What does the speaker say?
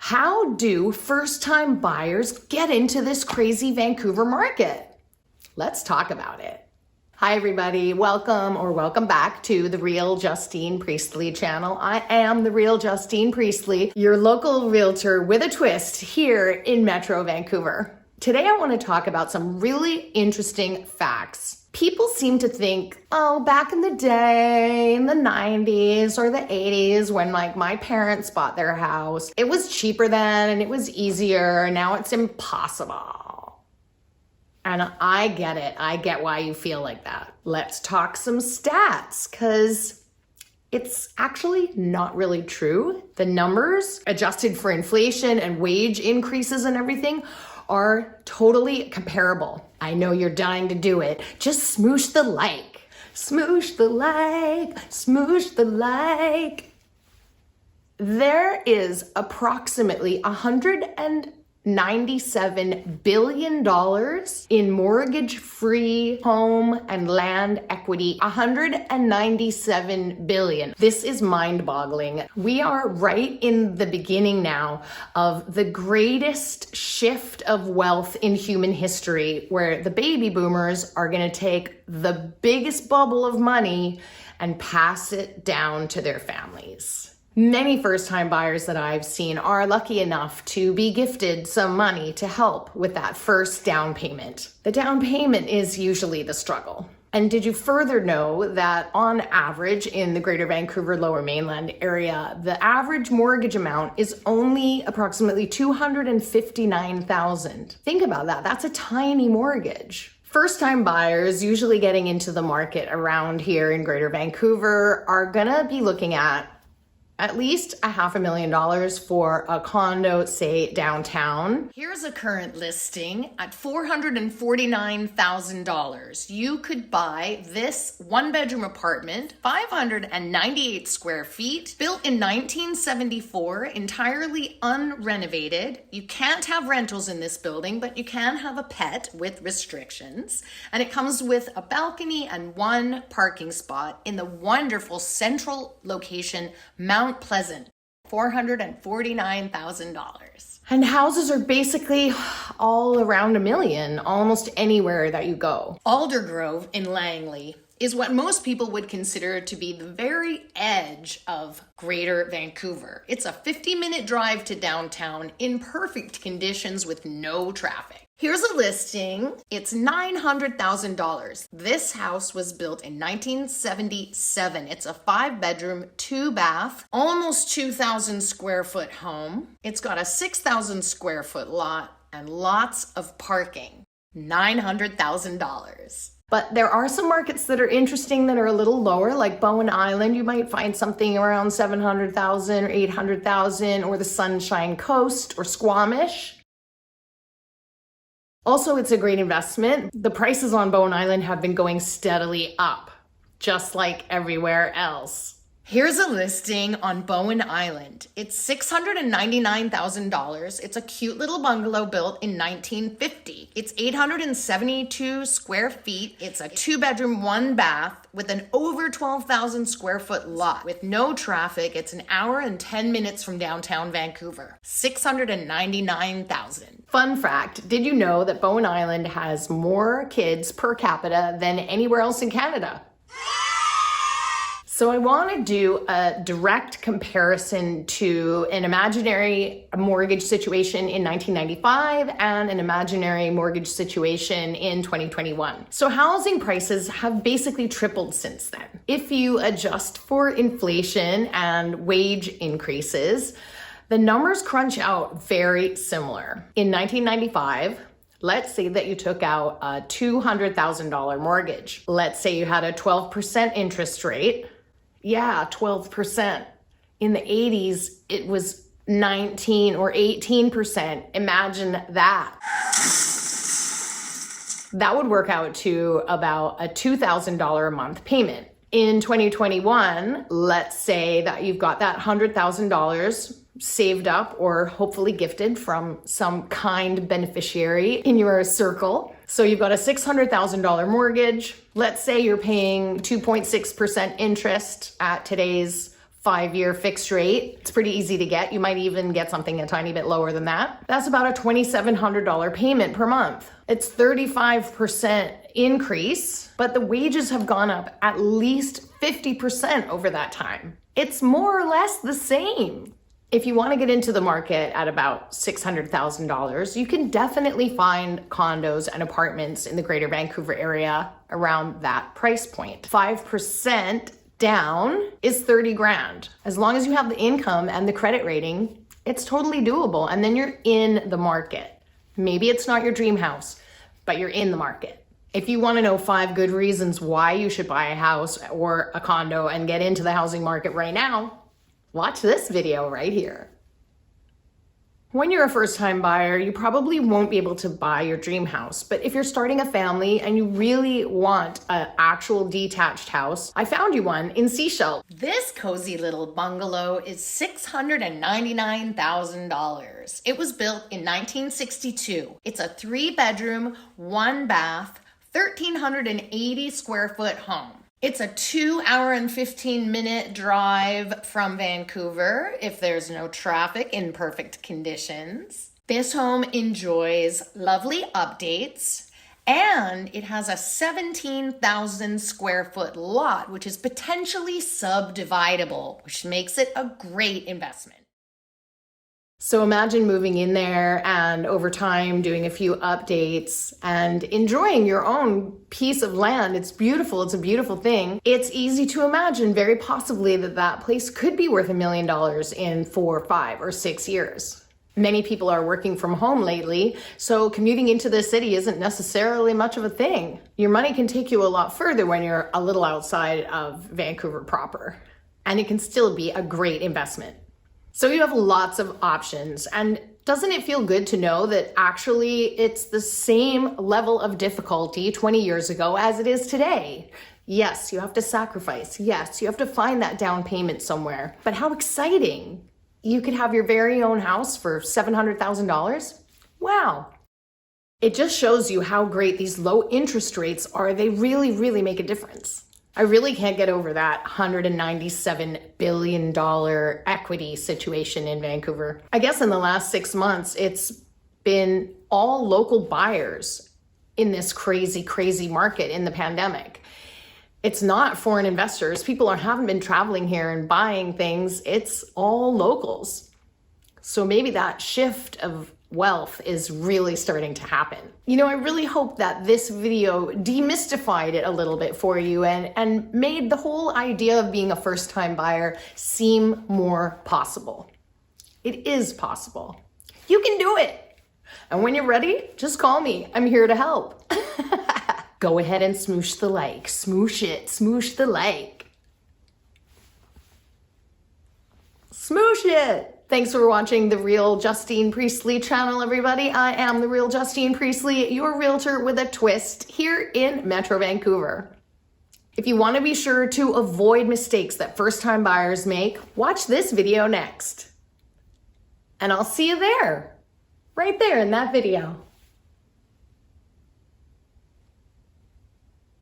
How do first-time buyers get into this crazy Vancouver market? Let's talk about it. Hi everybody, welcome back to the Real Justine Priestley channel. I am the Real Justine Priestley, your local realtor with a twist here in Metro Vancouver. Today I want to talk about some really interesting facts. People seem to think, oh, back in the day, in the 90s or the 80s, when my parents bought their house, it was cheaper then and it was easier. Now it's impossible. And I get it. I get why you feel like that. Let's talk some stats, because it's actually not really true. The numbers, adjusted for inflation and wage increases and everything, are totally comparable. I know you're dying to do it. Just smoosh the like. Smoosh the like. Smoosh the like. There is approximately $197 billion in mortgage-free home and land equity. $197 billion. This is mind-boggling. We are right in the beginning now of the greatest shift of wealth in human history, where the baby boomers are going to take the biggest bubble of money and pass it down to their families. Many first-time buyers that I've seen are lucky enough to be gifted some money to help with that first down payment. The down payment is usually the struggle. And did you further know that on average in the Greater Vancouver Lower Mainland area, the average mortgage amount is only approximately $259,000? Think about that. That's a tiny mortgage. First-time buyers usually getting into the market around here in Greater Vancouver are gonna be looking at least $500,000 for a condo, say downtown. Here's a current listing at $449,000. You could buy this one-bedroom apartment, 598 square feet, built in 1974, entirely unrenovated. You can't have rentals in this building, but you can have a pet with restrictions. And it comes with a balcony and one parking spot in the wonderful central location, Mount Pleasant. $449,000. And houses are basically all around $1 million, almost anywhere that you go. Aldergrove in Langley is what most people would consider to be the very edge of Greater Vancouver. It's a 50-minute drive to downtown in perfect conditions with no traffic. Here's a listing. It's $900,000. This house was built in 1977. It's a 5-bedroom, 2-bath, almost 2,000 square foot home. It's got a 6,000 square foot lot and lots of parking. $900,000. But there are some markets that are interesting that are a little lower, like Bowen Island. You might find something around $700,000 or $800,000, or the Sunshine Coast or Squamish. Also, it's a great investment. The prices on Bowen Island have been going steadily up, just like everywhere else. Here's a listing on Bowen Island. It's $699,000. It's a cute little bungalow built in 1950. It's 872 square feet. It's a 2-bedroom, 1-bath with an over 12,000 square foot lot with no traffic. It's an hour and 10 minutes from downtown Vancouver. $699,000. Fun fact, did you know that Bowen Island has more kids per capita than anywhere else in Canada? So I want to do a direct comparison to an imaginary mortgage situation in 1995 and an imaginary mortgage situation in 2021. So housing prices have basically tripled since then. If you adjust for inflation and wage increases, the numbers crunch out very similar. In 1995, let's say that you took out a $200,000 mortgage. Let's say you had a 12% interest rate. Yeah, 12%. In the 80s, it was 19 or 18%. Imagine that. That would work out to about a $2,000 a month payment. In 2021, let's say that you've got that $100,000 saved up or hopefully gifted from some kind beneficiary in your circle. So you've got a $600,000 mortgage. Let's say you're paying 2.6% interest at today's 5-year fixed rate. It's pretty easy to get. You might even get something a tiny bit lower than that. That's about a $2,700 payment per month. It's 35% increase, but the wages have gone up at least 50% over that time. It's more or less the same. If you want to get into the market at about $600,000, you can definitely find condos and apartments in the greater Vancouver area around that price point. 5% down is 30 grand. As long as you have the income and the credit rating, it's totally doable. And then you're in the market. Maybe it's not your dream house, but you're in the market. If you want to know 5 good reasons why you should buy a house or a condo and get into the housing market right now, watch this video right here. When you're a first-time buyer, you probably won't be able to buy your dream house. But if you're starting a family and you really want an actual detached house, I found you one in Sechelt. This cozy little bungalow is $699,000. It was built in 1962. It's a 3-bedroom, 1-bath, 1,380 square foot home. It's a 2-hour and 15-minute drive from Vancouver if there's no traffic in perfect conditions. This home enjoys lovely updates, and it has a 17,000 square foot lot, which is potentially subdividable, which makes it a great investment. So imagine moving in there and over time doing a few updates and enjoying your own piece of land. It's beautiful. It's a beautiful thing. It's easy to imagine very possibly that place could be worth $1 million in 4, 5, or 6 years. Many people are working from home lately, so commuting into the city isn't necessarily much of a thing. Your money can take you a lot further when you're a little outside of Vancouver proper, and it can still be a great investment. So you have lots of options, and doesn't it feel good to know that actually it's the same level of difficulty 20 years ago as it is today? Yes, you have to sacrifice. Yes, you have to find that down payment somewhere. But how exciting! You could have your very own house for $700,000? Wow! It just shows you how great these low interest rates are. They really, really make a difference. I really can't get over that $197 billion equity situation in Vancouver. I guess in the last 6 months, it's been all local buyers in this crazy, crazy market in the pandemic. It's not foreign investors. People haven't been traveling here and buying things. It's all locals. So maybe that shift of wealth is really starting to happen. You know, I really hope that this video demystified it a little bit for you and made the whole idea of being a first-time buyer seem more possible. It is possible. You can do it. And when you're ready, just call me. I'm here to help. Go ahead and smoosh the like. Smoosh it. Smoosh the like. Smoosh it. Thanks for watching The Real Justine Priestley channel, everybody. I am The Real Justine Priestley, your realtor with a twist here in Metro Vancouver. If you want to be sure to avoid mistakes that first-time buyers make, watch this video next. And I'll see you there, right there in that video.